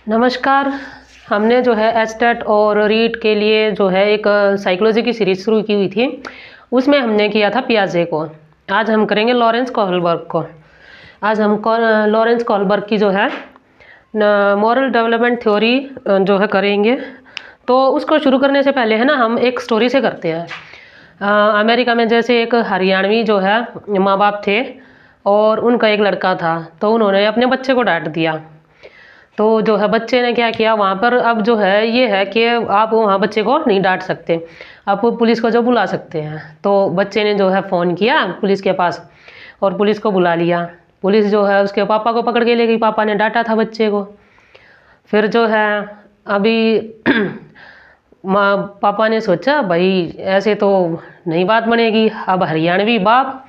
नमस्कार। हमने जो है एस्टेट और रीट के लिए जो है एक साइकोलॉजी की सीरीज शुरू की हुई थी। उसमें हमने किया था पियाजे को। आज हम करेंगे लॉरेंस कोहलबर्ग को। आज हम लॉरेंस कोहलबर्ग की जो है मॉरल डेवलपमेंट थ्योरी जो है करेंगे। तो उसको शुरू करने से पहले है ना, हम एक स्टोरी से करते हैं। अमेरिका में जैसे एक हरियाणवी जो है माँ बाप थे और उनका एक लड़का था, तो उन्होंने अपने बच्चे को डांट दिया। तो जो है बच्चे ने क्या किया वहाँ पर, अब जो है ये है कि आप वहाँ बच्चे को नहीं डांट सकते, आप पुलिस को जो बुला सकते हैं। तो बच्चे ने जो है फ़ोन किया पुलिस के पास और पुलिस को बुला लिया। पुलिस जो है उसके पापा को पकड़ के ले गई, पापा ने डांटा था बच्चे को। फिर जो है अभी माँ पापा ने सोचा भाई ऐसे तो नहीं बात बनेगी। अब हरियाणवी बाप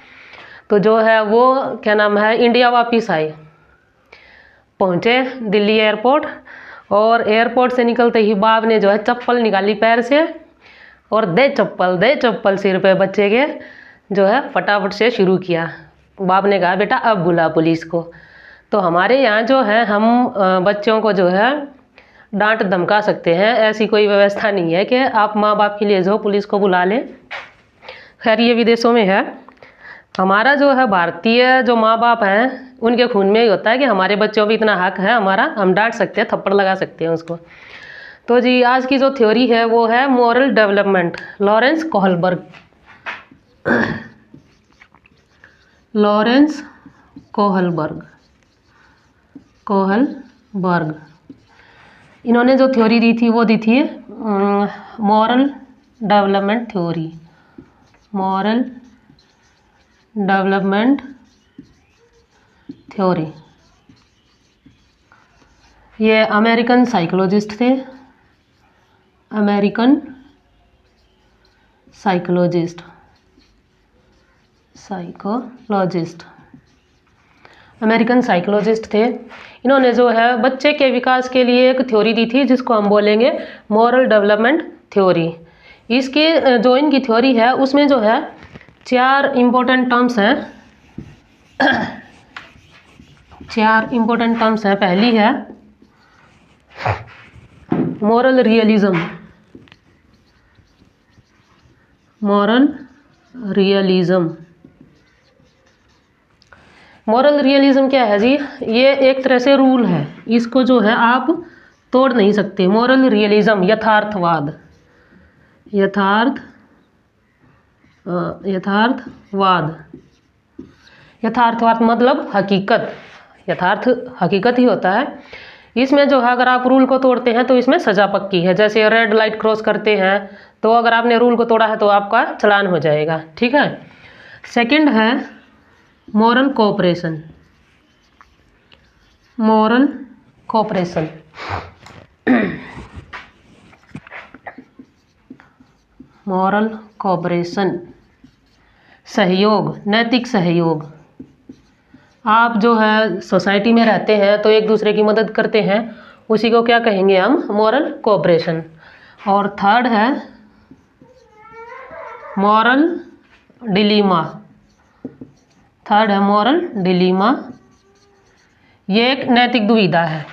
तो जो है वो क्या नाम है इंडिया वापिस आए, पहुँचे दिल्ली एयरपोर्ट। और एयरपोर्ट से निकलते ही बाप ने जो है चप्पल निकाली पैर से और दे चप्पल सिर पे बच्चे के जो है फटाफट से शुरू किया। बाप ने कहा बेटा अब बुला पुलिस को। तो हमारे यहाँ जो है हम बच्चों को जो है डांट धमका सकते हैं, ऐसी कोई व्यवस्था नहीं है कि आप माँ बाप के लिए जो पुलिस को बुला लें। खैर ये विदेशों में है। हमारा जो है भारतीय जो माँ बाप हैं उनके खून में ही होता है कि हमारे बच्चों पे इतना हक है हमारा, हम डांट सकते हैं, थप्पड़ लगा सकते हैं उसको। तो जी आज की जो थ्योरी है वो है moral development, Lawrence Kohlberg. Lawrence Kohlberg इन्होंने जो थ्योरी दी थी वो दी थी moral development theory. Moral development theory. ये अमेरिकन साइकोलॉजिस्ट थे, अमेरिकन साइकोलॉजिस्ट अमेरिकन साइकोलॉजिस्ट थे। इन्होंने जो है बच्चे के विकास के लिए एक थ्योरी दी थी जिसको हम बोलेंगे मॉरल डेवलपमेंट थ्योरी। इसकी जो इनकी थ्योरी है उसमें जो है 4 इम्पोर्टेंट टर्म्स हैं। 4 इम्पोर्टेंट टर्म्स हैं। पहली है मॉरल रियलिज्म। मॉरल रियलिज्म क्या है जी? ये एक तरह से रूल है, इसको जो है आप तोड़ नहीं सकते। मॉरल रियलिज्म यथार्थवाद मतलब हकीकत, हकीकत ही होता है। इसमें जो है अगर आप रूल को तोड़ते हैं तो इसमें सज़ा पक्की है। जैसे रेड लाइट क्रॉस करते हैं तो अगर आपने रूल को तोड़ा है तो आपका चालान हो जाएगा, ठीक है। सेकंड है मॉरल कोऑपरेशन। सहयोग, नैतिक सहयोग। आप जो है सोसाइटी में रहते हैं तो एक दूसरे की मदद करते हैं, उसी को क्या कहेंगे हम? Moral cooperation. और थर्ड है मॉरल डिलीमा। ये एक नैतिक दुविधा है।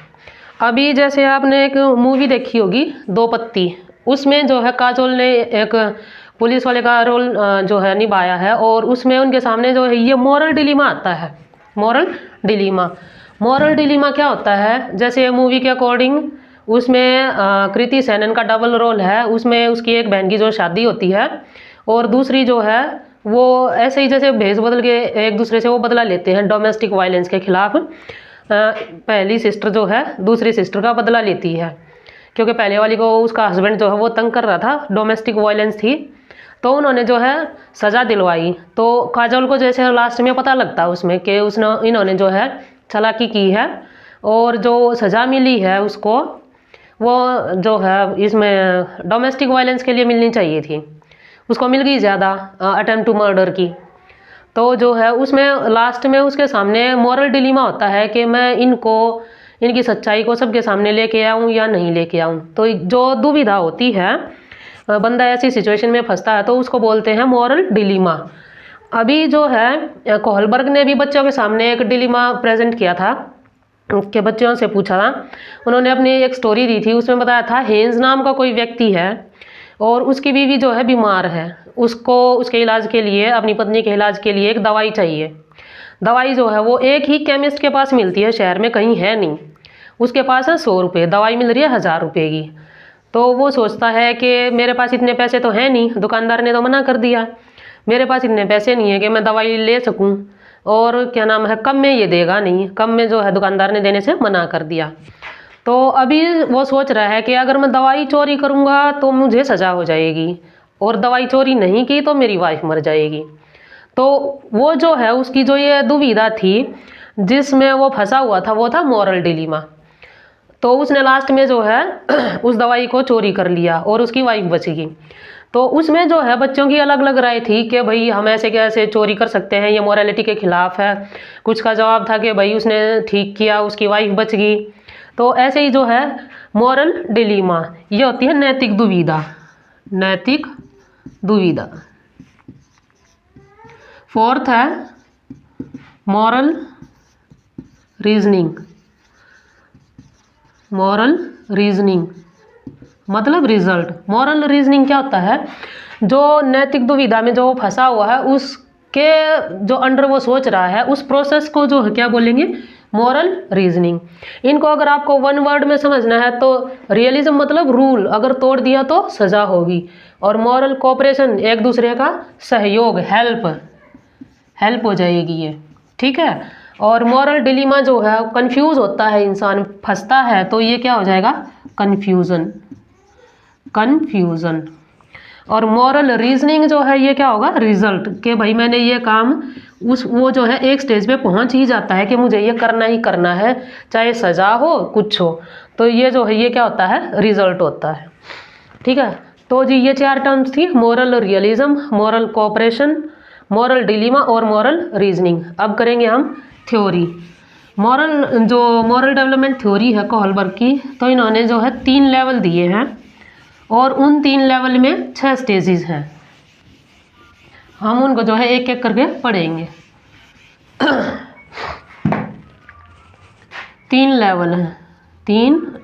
अभी जैसे आपने एक मूवी देखी होगी दो पत्ती, उसमें जो है काजोल ने एक पुलिस वाले का रोल जो है निभाया है और उसमें उनके सामने जो है ये मॉरल डिलीमा आता है। मॉरल डिलीमा क्या होता है? जैसे मूवी के अकॉर्डिंग उसमें कृति सेनन का डबल रोल है। उसमें उसकी एक बहन की जो शादी होती है और दूसरी जो है वो ऐसे ही जैसे भेष बदल के एक दूसरे से वो बदला लेते हैं डोमेस्टिक वायलेंस के खिलाफ। पहली सिस्टर जो है दूसरी सिस्टर का बदला लेती है, क्योंकि पहले वाली को उसका हस्बैंड जो है वो तंग कर रहा था, डोमेस्टिक वायलेंस थी, तो उन्होंने जो है सज़ा दिलवाई। तो काजोल को जैसे लास्ट में पता लगता उसमें कि इन्होंने जो है चालाकी की है और जो सज़ा मिली है उसको वो जो है इसमें डोमेस्टिक वायलेंस के लिए मिलनी चाहिए थी, उसको मिल गई ज़्यादा, अटेम्प्ट टू मर्डर की। तो जो है उसमें लास्ट में उसके सामने मॉरल डिलीमा होता है कि मैं इनकी सच्चाई को सबके सामने लेके आऊँ या नहीं लेके आऊँ। तो जो दुविधा होती है, बंदा ऐसी सिचुएशन में फंसता है तो उसको बोलते हैं मॉरल डिलीमा। अभी जो है कोहलबर्ग ने भी बच्चों के सामने एक डिलीमा प्रेजेंट किया था के बच्चों से पूछा था, उन्होंने अपनी एक स्टोरी दी थी, उसमें बताया था हेंज नाम का कोई व्यक्ति है और उसकी बीवी जो है बीमार है, उसको उसके इलाज के लिए, अपनी पत्नी के इलाज के लिए एक दवाई चाहिए। दवाई जो है वो एक ही केमिस्ट के पास मिलती है, शहर में कहीं है नहीं। उसके पास है 100 रुपये, दवाई मिल रही है 1000 रुपये की। तो वो सोचता है कि मेरे पास इतने पैसे तो हैं नहीं, दुकानदार ने तो मना कर दिया, मेरे पास इतने पैसे नहीं है कि मैं दवाई ले सकूं, और क्या नाम है, कम में ये देगा नहीं, कम में जो है दुकानदार ने देने से मना कर दिया। तो अभी वो सोच रहा है कि अगर मैं दवाई चोरी करूँगा तो मुझे सज़ा हो जाएगी, और दवाई चोरी नहीं की तो मेरी वाइफ मर जाएगी। तो वो जो है उसकी जो ये दुविधा थी जिसमें वो फंसा हुआ था वो था मॉरल डिलीमा। तो उसने लास्ट में जो है उस दवाई को चोरी कर लिया और उसकी वाइफ बच गई। तो उसमें जो है बच्चों की अलग अलग राय थी कि भाई हम ऐसे कैसे चोरी कर सकते हैं, ये मोरालिटी के खिलाफ है। कुछ का जवाब था कि भाई उसने ठीक किया, उसकी वाइफ बच गई। तो ऐसे ही जो है मॉरल डिलीमा, ये होती है नैतिक दुविधा, नैतिक दुविधा। फोर्थ है मॉरल रीजनिंग। मॉरल रीजनिंग मतलब रिजल्ट। मॉरल रीजनिंग क्या होता है, जो नैतिक दुविधा में जो फंसा हुआ है उसके जो अंडर वो सोच रहा है उस प्रोसेस को जो है क्या बोलेंगे, मॉरल रीजनिंग। इनको अगर आपको वन वर्ड में समझना है तो रियलिज्म मतलब रूल, अगर तोड़ दिया तो सजा होगी, और मॉरल कोऑपरेशन एक दूसरे का सहयोग, हेल्प हो जाएगी ये, ठीक है। और मॉरल डिलीमा जो है कंफ्यूज होता है, इंसान फंसता है, तो ये क्या हो जाएगा, कन्फ्यूज़न। और मॉरल रीजनिंग जो है ये क्या होगा, रिजल्ट, कि भाई मैंने ये काम वो जो है एक स्टेज पे पहुंच ही जाता है कि मुझे ये करना ही करना है, चाहे सजा हो कुछ हो। तो ये जो है ये क्या होता है, रिजल्ट होता है, ठीक है। तो जी ये 4 टर्म्स थी, moral realism, moral cooperation, moral dilemma और मॉरल रीजनिंग। अब करेंगे हम थ्योरी। मॉरल डेवलपमेंट थ्योरी है कोहलबर्ग की, तो इन्होंने जो है 3 लेवल दिए हैं और उन 3 लेवल में 6 स्टेजेस हैं। हम उनको जो है एक एक करके पढ़ेंगे। 3 लेवल हैं, 3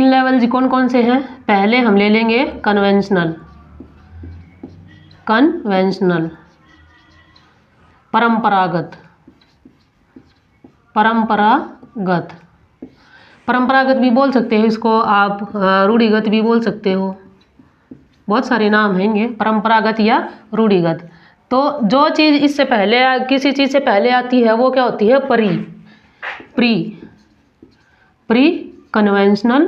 लेवल जी कौन कौन से हैं। पहले हम ले लेंगे कन्वेंशनल, परंपरागत भी बोल सकते हो इसको आप, रूढ़िगत भी बोल सकते हो, बहुत सारे नाम हैं इनके, परंपरागत या रूढ़िगत। तो जो चीज़ इससे पहले किसी चीज़ से पहले आती है वो क्या होती है, प्री कन्वेंशनल।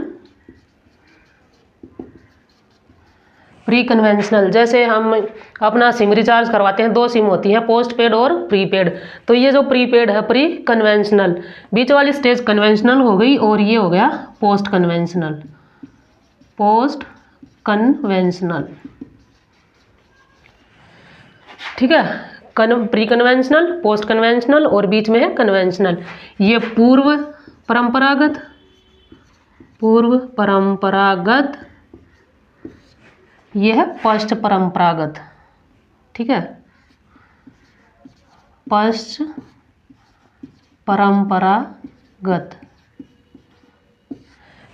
जैसे हम अपना सिम रिचार्ज करवाते हैं, 2 सिम होती हैं, पोस्ट पेड और प्रीपेड। तो ये जो प्रीपेड है प्री कन्वेंशनल, बीच वाली स्टेज कन्वेंशनल हो गई और ये हो गया पोस्ट कन्वेंशनल, ठीक है। प्री कन्वेंशनल, पोस्ट कन्वेंशनल और बीच में है कन्वेंशनल। ये पूर्व परंपरागत, ये है पश्च परंपरागत, ठीक है, पश्च परंपरागत।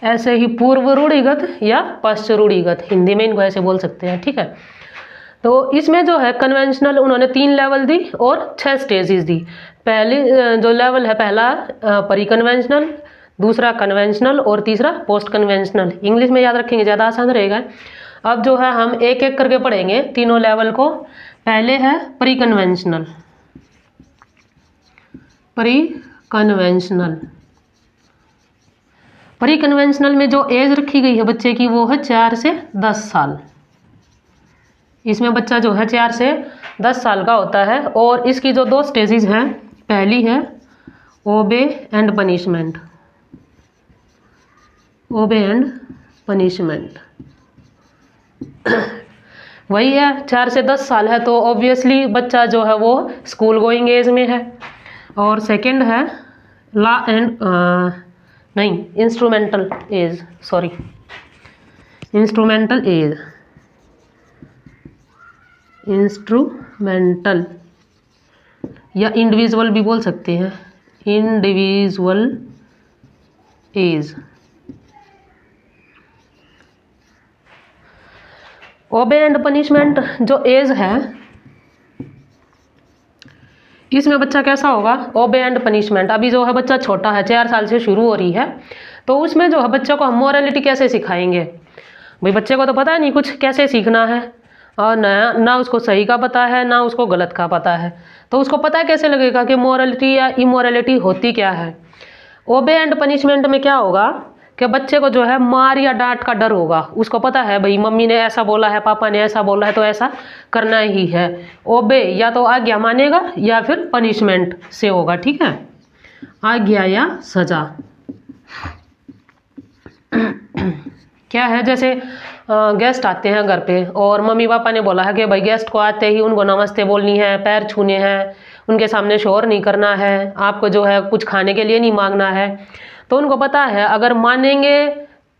ऐसे ही पूर्व रूढ़िगत या पश्च रूढ़िगत, हिंदी में इनको ऐसे बोल सकते हैं, ठीक है। तो इसमें जो है कन्वेंशनल उन्होंने 3 लेवल दी और 6 स्टेजेस दी। पहली जो लेवल है, पहला परी कन्वेंशनल, दूसरा कन्वेंशनल और तीसरा पोस्ट कन्वेंशनल। इंग्लिश में याद रखेंगे ज़्यादा आसान रहेगा। अब जो है हम एक एक करके पढ़ेंगे तीनों लेवल को। पहले है प्री कन्वेंशनल में जो एज रखी गई है बच्चे की वो है 4 से 10 साल। इसमें बच्चा जो है 4 से 10 साल का होता है और इसकी जो 2 स्टेजेस हैं, पहली है ओबे एंड पनिशमेंट। वही है, 4 से 10 साल है तो ऑब्वियसली बच्चा जो है वो स्कूल गोइंग एज में है। और सेकंड है इंस्ट्रूमेंटल या इंडिविजुअल भी बोल सकते हैं, इंडिविजुअल एज। ओबे एंड पनिशमेंट जो एज है, इसमें बच्चा कैसा होगा? ओबे एंड पनिशमेंट। अभी जो है बच्चा छोटा है, 4 साल से शुरू हो रही है, तो उसमें जो है बच्चों को हम मोरालिटी कैसे सिखाएंगे? भाई बच्चे को तो पता नहीं कुछ कैसे सीखना है, और ना उसको सही का पता है ना उसको गलत का पता है, तो उसको पता कैसे लगेगा कि मोरालिटी या इमोरालिटी होती क्या है? ओबे एंड पनिशमेंट में क्या होगा कि बच्चे को जो है मार या डांट का डर होगा। उसको पता है भाई मम्मी ने ऐसा बोला है, पापा ने ऐसा बोला है, तो ऐसा करना ही है। ओबे या तो आज्ञा मानेगा या फिर पनिशमेंट से होगा, ठीक है, आज्ञा या सजा। क्या है, जैसे गेस्ट आते हैं घर पे और मम्मी पापा ने बोला है कि भाई गेस्ट को आते ही उनको नमस्ते बोलनी है, पैर छूने हैं, उनके सामने शोर नहीं करना है, आपको जो है कुछ खाने के लिए नहीं मांगना है। तो उनको पता है अगर मानेंगे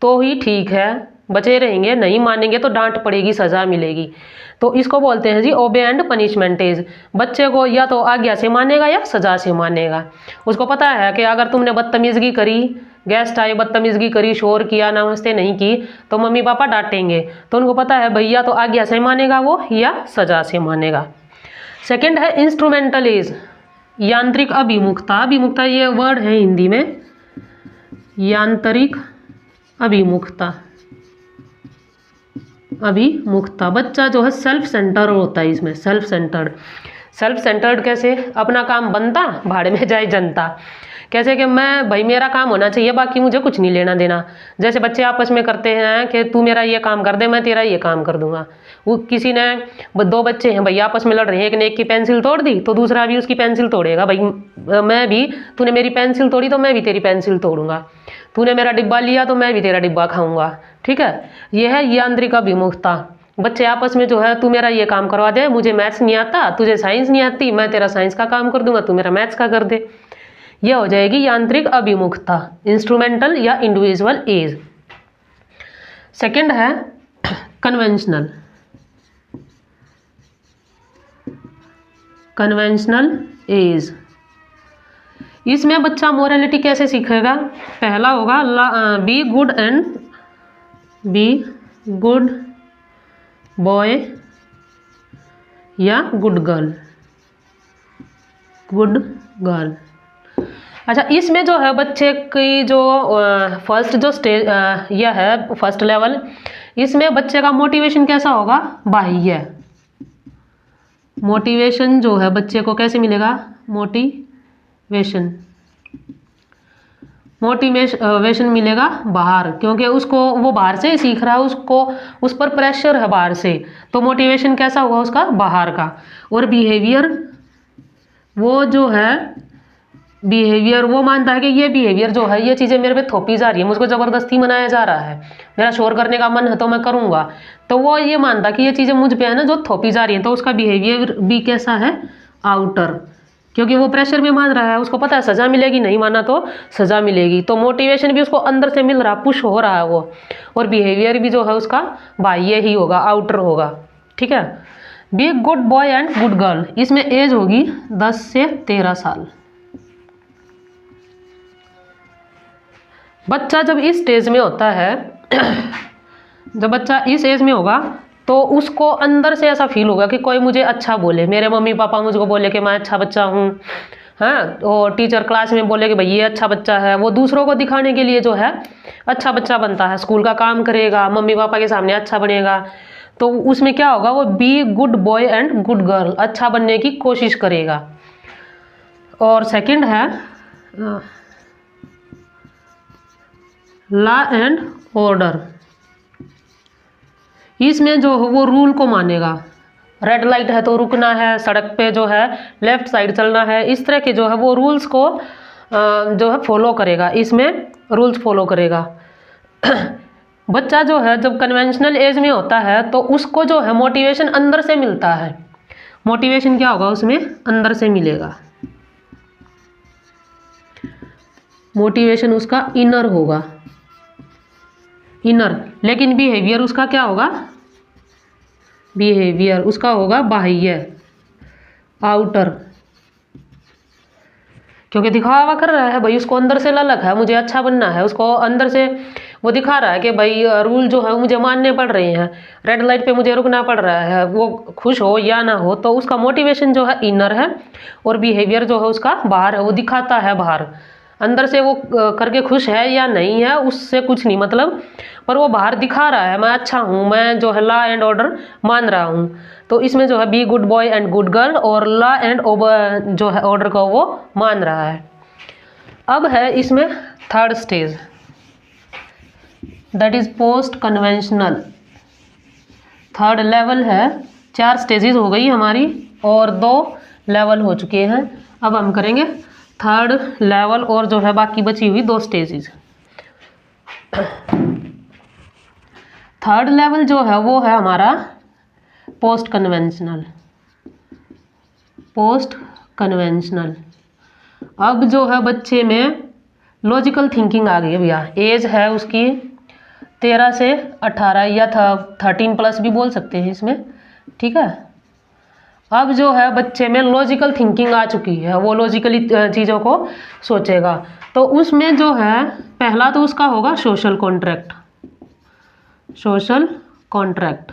तो ही ठीक है, बचे रहेंगे, नहीं मानेंगे तो डांट पड़ेगी, सज़ा मिलेगी। तो इसको बोलते हैं जी ओबे एंड पनिशमेंट एज। बच्चे को या तो आज्ञा से मानेगा या सज़ा से मानेगा। उसको पता है कि अगर तुमने बदतमीज़गी करी, गेस्ट आए बदतमीज़गी करी, शोर किया, नमस्ते नहीं की, तो मम्मी पापा डांटेंगे। तो उनको पता है भैया तो आज्ञा से मानेगा वो या सज़ा से मानेगा। सेकंड है इंस्ट्रूमेंटल एज, यांत्रिक अभिमुखता। अभिमुखता ये वर्ड है हिंदी में, यांत्रिक अभिमुखता। अभिमुखता बच्चा जो है सेल्फ सेंटर होता है। इसमें सेल्फ सेंटर्ड कैसे? अपना काम बनता भाड़े में जाए जनता। कैसे कि मैं भाई मेरा काम होना चाहिए, बाकी मुझे कुछ नहीं लेना देना। जैसे बच्चे आपस में करते हैं कि तू मेरा ये काम कर दे, मैं तेरा ये काम कर दूंगा। वो किसी ने, 2 बच्चे हैं भाई आपस में लड़ रहे हैं, एक ने एक की पेंसिल तोड़ दी तो दूसरा भी उसकी पेंसिल तोड़ेगा। भाई मैं भी, तूने मेरी पेंसिल तोड़ी तो मैं भी तेरी पेंसिल तोड़ूंगा, तूने मेरा डिब्बा लिया तो मैं भी तेरा डिब्बा खाऊंगा, ठीक है। यह है यांत्रिक अभिमुखता। बच्चे आपस में जो है तू मेरा ये काम करवा दे, मुझे मैथ्स नहीं आता, तुझे साइंस नहीं आती, मैं तेरा साइंस का काम कर दूंगा, तू मेरा मैथ्स का कर दे। यह हो जाएगी यांत्रिक अभिमुखता, इंस्ट्रूमेंटल या इंडिविजुअल एज। सेकंड है कन्वेंशनल एज। इसमें बच्चा मोरालिटी कैसे सीखेगा? पहला होगा बी गुड बॉय या गुड गर्ल। अच्छा, इसमें जो है बच्चे की जो फर्स्ट जो स्टेज यह है फर्स्ट लेवल, इसमें बच्चे का मोटिवेशन कैसा होगा? बाह्य मोटिवेशन जो है बच्चे को कैसे मिलेगा? मोटिवेशन मिलेगा बाहर, क्योंकि उसको वो बाहर से सीख रहा है, उसको उस पर प्रेशर है बाहर से, तो मोटिवेशन कैसा हुआ उसका? बाहर का। और बिहेवियर, वो जो है बिहेवियर वो मानता है कि ये बिहेवियर जो है, ये चीज़ें मेरे पे थोपी जा रही है, मुझको ज़बरदस्ती मनाया जा रहा है, मेरा शोर करने का मन है तो मैं करूँगा। तो वो ये मानता कि ये चीज़ें मुझ पे है ना जो थोपी जा रही हैं, तो उसका बिहेवियर भी कैसा है? आउटर, क्योंकि वो प्रेशर में मान रहा है, उसको पता है सज़ा मिलेगी, नहीं माना तो सज़ा मिलेगी। तो मोटिवेशन भी उसको अंदर से मिल रहा, पुश हो रहा है वो। और बिहेवियर भी जो है उसका बाह्य ही होगा, आउटर होगा, ठीक है। Be good boy and good girl, इसमें एज होगी 10 से 13 साल। बच्चा जब इस स्टेज में होता है जब बच्चा इस एज में होगा तो उसको अंदर से ऐसा फील होगा कि कोई मुझे अच्छा बोले, मेरे मम्मी पापा मुझको बोले कि मैं अच्छा बच्चा हूँ, हाँ, और टीचर क्लास में बोले कि भाई ये अच्छा बच्चा है। वो दूसरों को दिखाने के लिए जो है अच्छा बच्चा बनता है, स्कूल का काम करेगा, मम्मी पापा के सामने अच्छा बनेगा। तो उसमें क्या होगा? वो be good boy and good girl, अच्छा बनने की कोशिश करेगा। और सेकंड है लॉ एंड ऑर्डर। इसमें जो वो रूल को मानेगा, रेड लाइट है तो रुकना है, सड़क पे जो है लेफ्ट साइड चलना है, इस तरह के जो है वो रूल्स को जो है फॉलो करेगा, इसमें रूल्स फॉलो करेगा। बच्चा जो है जब कन्वेंशनल एज में होता है तो उसको जो है मोटिवेशन अंदर से मिलता है। मोटिवेशन क्या होगा? उसमें अंदर से मिलेगा, मोटिवेशन उसका इनर होगा, इनर। लेकिन बिहेवियर उसका क्या होगा? बिहेवियर उसका होगा बाह्य, आउटर। क्योंकि दिखावा कर रहा है भाई, उसको अंदर से ललक है, मुझे अच्छा बनना है, उसको अंदर से वो दिखा रहा है कि भाई रूल जो है मुझे मानने पड़ रहे हैं, रेड लाइट पे मुझे रुकना पड़ रहा है। वो खुश हो या ना हो, तो उसका मोटिवेशन जो है इनर है और बिहेवियर जो है उसका बाहर है, वो दिखाता है बाहर। अंदर से वो करके खुश है या नहीं है उससे कुछ नहीं मतलब, पर वो बाहर दिखा रहा है मैं अच्छा हूँ, मैं जो है लॉ एंड ऑर्डर मान रहा हूँ। तो इसमें जो है be good boy and good girl और लॉ एंड जो है ऑर्डर को वो मान रहा है। अब है इसमें third stage, that is post conventional. Third level है, 4 स्टेजेस हो गई हमारी और 2 लेवल हो चुके हैं। अब हम करेंगे थर्ड लेवल और जो है बाकी बची हुई 2 स्टेजेस। थर्ड लेवल जो है वो है हमारा पोस्ट कन्वेंशनल। पोस्ट कन्वेंशनल अब जो है बच्चे में लॉजिकल थिंकिंग आ गई है भैया। एज है उसकी 13 से 18 या 13 प्लस भी बोल सकते हैं इसमें, ठीक है। अब जो है बच्चे में लॉजिकल थिंकिंग आ चुकी है, वो लॉजिकली चीज़ों को सोचेगा। तो उसमें जो है पहला तो उसका होगा सोशल कॉन्ट्रैक्ट। सोशल कॉन्ट्रैक्ट,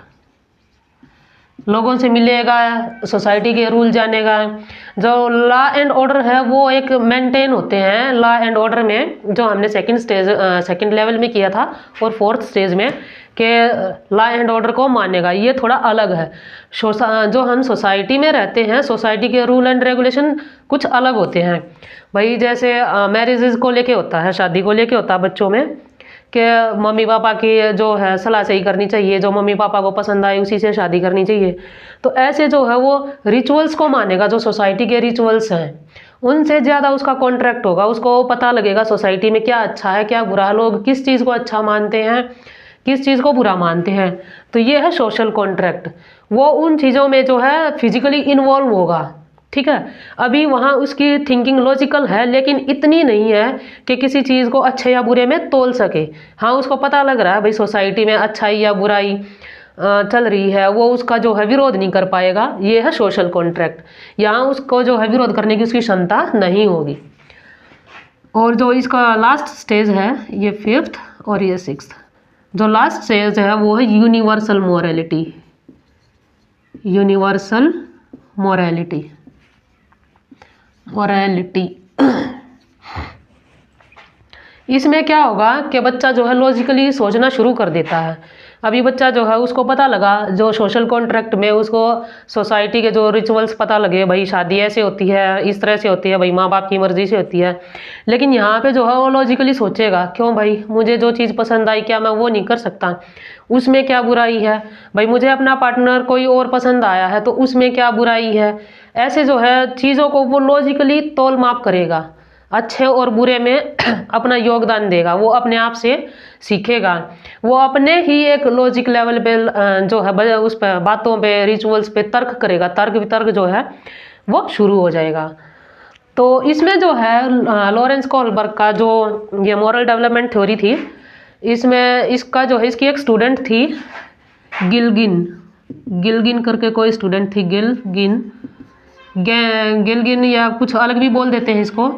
लोगों से मिलेगा, सोसाइटी के रूल जानेगा। जो लॉ एंड ऑर्डर है वो एक मेंटेन होते हैं लॉ एंड ऑर्डर में, जो हमने सेकंड लेवल में किया था और 4th स्टेज में कि लॉ एंड ऑर्डर को मानेगा। ये थोड़ा अलग है। जो हम सोसाइटी में रहते हैं, सोसाइटी के रूल एंड रेगुलेशन कुछ अलग होते हैं भाई। जैसे मैरिजेज को लेके होता है, शादी को लेके होता है बच्चों में कि मम्मी पापा की जो है सलाह से ही करनी चाहिए, जो मम्मी पापा को पसंद आए उसी से शादी करनी चाहिए। तो ऐसे जो है वो रिचुअल्स को मानेगा, जो सोसाइटी के रिचुअल्स हैं उनसे ज़्यादा उसका कॉन्ट्रैक्ट होगा। उसको पता लगेगा सोसाइटी में क्या अच्छा है क्या बुरा, लोग किस चीज़ को अच्छा मानते हैं किस चीज़ को बुरा मानते हैं। तो ये है सोशल कॉन्ट्रैक्ट। वो उन चीज़ों में जो है फिजिकली इन्वॉल्व होगा, ठीक है। अभी वहाँ उसकी थिंकिंग लॉजिकल है लेकिन इतनी नहीं है कि किसी चीज़ को अच्छे या बुरे में तोल सके। हाँ, उसको पता लग रहा है भाई सोसाइटी में अच्छाई या बुराई चल रही है, वो उसका जो है विरोध नहीं कर पाएगा। ये है सोशल कॉन्ट्रैक्ट। यहाँ उसको जो है विरोध करने की उसकी क्षमता नहीं होगी। और जो इसका लास्ट स्टेज है ये 5th और ये 6th। जो लास्ट स्टेज है वो है यूनिवर्सल मोरालिटी। यूनिवर्सल मोरालिटी इसमें क्या होगा कि बच्चा जो है लॉजिकली सोचना शुरू कर देता है। अभी बच्चा जो है उसको पता लगा, जो सोशल कॉन्ट्रैक्ट में उसको सोसाइटी के जो रिचुअल्स पता लगे, भाई शादी ऐसे होती है, इस तरह से होती है, भाई माँ बाप की मर्जी से होती है। लेकिन यहाँ पे जो है वो लॉजिकली सोचेगा, क्यों भाई मुझे जो चीज़ पसंद आई क्या मैं वो नहीं कर सकता, उसमें क्या बुराई है, भाई मुझे अपना पार्टनर कोई और पसंद आया है तो उसमें क्या बुराई है। ऐसे जो है चीज़ों को वो लॉजिकली तोल माप करेगा, अच्छे और बुरे में अपना योगदान देगा, वो अपने आप से सीखेगा। वो अपने ही एक लॉजिक लेवल पे जो है उस पर बातों पे रिचुअल्स पे तर्क करेगा, तर्क वितर्क जो है वो शुरू हो जाएगा। तो इसमें जो है लॉरेंस कोहलबर्ग का जो ये मॉरल डेवलपमेंट थ्योरी थी, इसमें इसका जो है इसकी एक स्टूडेंट थी गिलगिन करके कोई स्टूडेंट थी, गिलगिन या कुछ अलग भी बोल देते हैं इसको।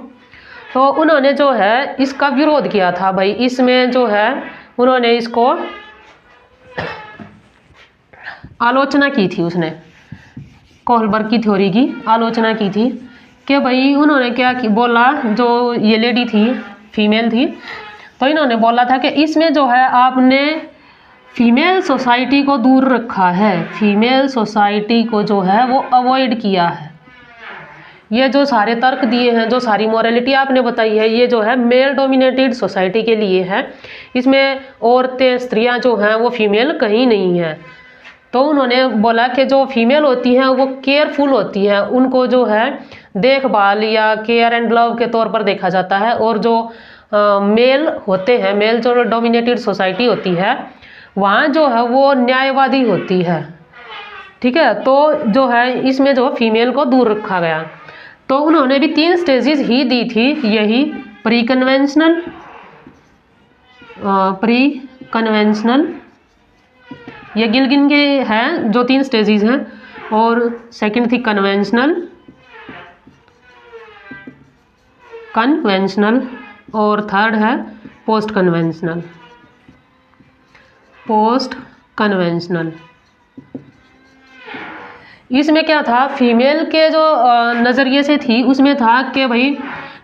तो उन्होंने जो है इसका विरोध किया था भाई। इसमें जो है उन्होंने इसको आलोचना की थी, उसने कोहलबर्ग की थ्योरी की आलोचना की थी कि भाई उन्होंने क्या बोला, जो ये लेडी थी फीमेल थी, तो इन्होंने बोला था कि इसमें जो है आपने फीमेल सोसाइटी को दूर रखा है, फीमेल सोसाइटी को जो है वो अवॉइड किया है। ये जो सारे तर्क दिए हैं, जो सारी मॉरलिटी आपने बताई है, ये जो है मेल डोमिनेटेड सोसाइटी के लिए है। इसमें औरतें स्त्रियां जो हैं वो फीमेल कहीं नहीं है। तो उन्होंने बोला कि जो फीमेल होती हैं वो केयरफुल होती हैं, उनको जो है देखभाल या केयर एंड लव के तौर पर देखा जाता है। और जो मेल होते हैं, मेल जो डोमिनेटेड सोसाइटी होती है वहाँ जो है वो न्यायवादी होती है, ठीक है। तो जो है इसमें जो फीमेल को दूर रखा गया। तो उन्होंने भी 3 स्टेजेस ही दी थी, यही प्री कन्वेंशनल, ये गिलगिन के हैं जो 3 स्टेजेस हैं, और सेकंड थी कन्वेंशनल, कन्वेंशनल और थर्ड है पोस्ट कन्वेंशनल। पोस्ट कन्वेंशनल इसमें क्या था, फीमेल के जो नज़रिए से थी उसमें था कि भाई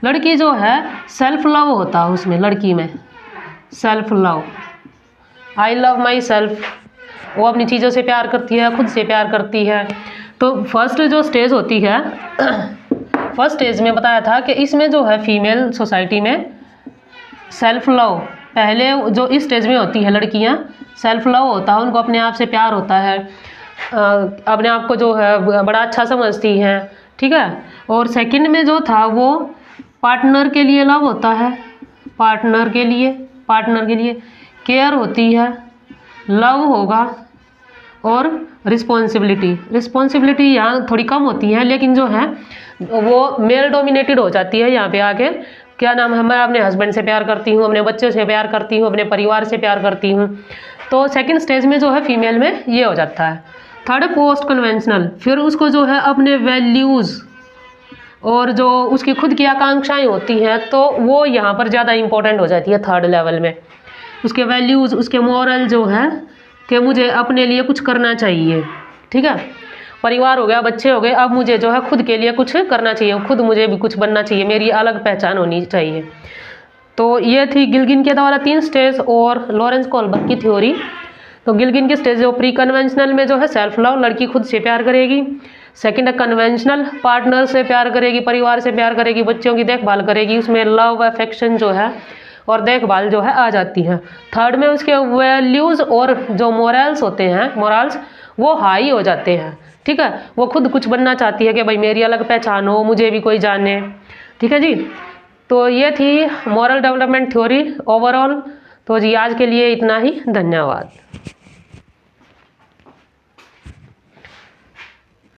लड़की जो है सेल्फ लव होता है, उसमें लड़की में self love, I love my self, वो अपनी चीज़ों से प्यार करती है, खुद से प्यार करती है। तो फर्स्ट जो स्टेज होती है फर्स्ट स्टेज में बताया था कि इसमें जो है फीमेल सोसाइटी में सेल्फ लव पहले जो इस स्टेज में होती है लड़कियां, सेल्फ लव होता है, उनको अपने आप से प्यार होता है, अपने आप को जो है बड़ा अच्छा समझती हैं, ठीक है। और सेकंड में जो था वो पार्टनर के लिए लव होता है, पार्टनर के लिए केयर होती है, लव होगा, और रिस्पॉन्सिबिलिटी यहाँ थोड़ी कम होती है, लेकिन जो है वो मेल डोमिनेटेड हो जाती है। यहाँ पे आके क्या नाम है, मैं अपने हस्बैंड से प्यार करती हूँ, अपने बच्चों से प्यार करती हूँ, अपने परिवार से प्यार करती हूँ। तो सेकंड स्टेज में जो है फीमेल में ये हो जाता है। थर्ड पोस्ट कन्वेंशनल, फिर उसको जो है अपने वैल्यूज़ और जो उसकी खुद की आकांक्षाएं होती हैं तो वो यहाँ पर ज़्यादा इंपॉर्टेंट हो जाती है थर्ड लेवल में। उसके वैल्यूज़, उसके मॉरल जो है कि मुझे अपने लिए कुछ करना चाहिए, ठीक है। परिवार हो गया, बच्चे हो गए, अब मुझे जो है खुद के लिए कुछ करना चाहिए, खुद मुझे भी कुछ बनना चाहिए, मेरी अलग पहचान होनी चाहिए। तो ये थी गिल्गिन के द्वारा 3 स्टेज और लॉरेंस कोहलबर्ग की थ्योरी। तो गिल्गिन के स्टेज जो प्री कन्वेंशनल में जो है सेल्फ लव, लड़की खुद से प्यार करेगी। सेकंड है कन्वेंशनल, पार्टनर से प्यार करेगी, परिवार से प्यार करेगी, बच्चों की देखभाल करेगी, उसमें लव अफेक्शन जो है और देखभाल जो है आ जाती है। थर्ड में उसके वैल्यूज़ और जो मोरल्स होते हैं, मोरल्स वो हाई हो जाते हैं, ठीक है। वो खुद कुछ बनना चाहती है कि भाई मेरी अलग पहचान हो, मुझे भी कोई जाने, ठीक है जी। तो ये थी मॉरल डेवलपमेंट थ्योरी ओवरऑल। तो जी आज के लिए इतना ही, धन्यवाद।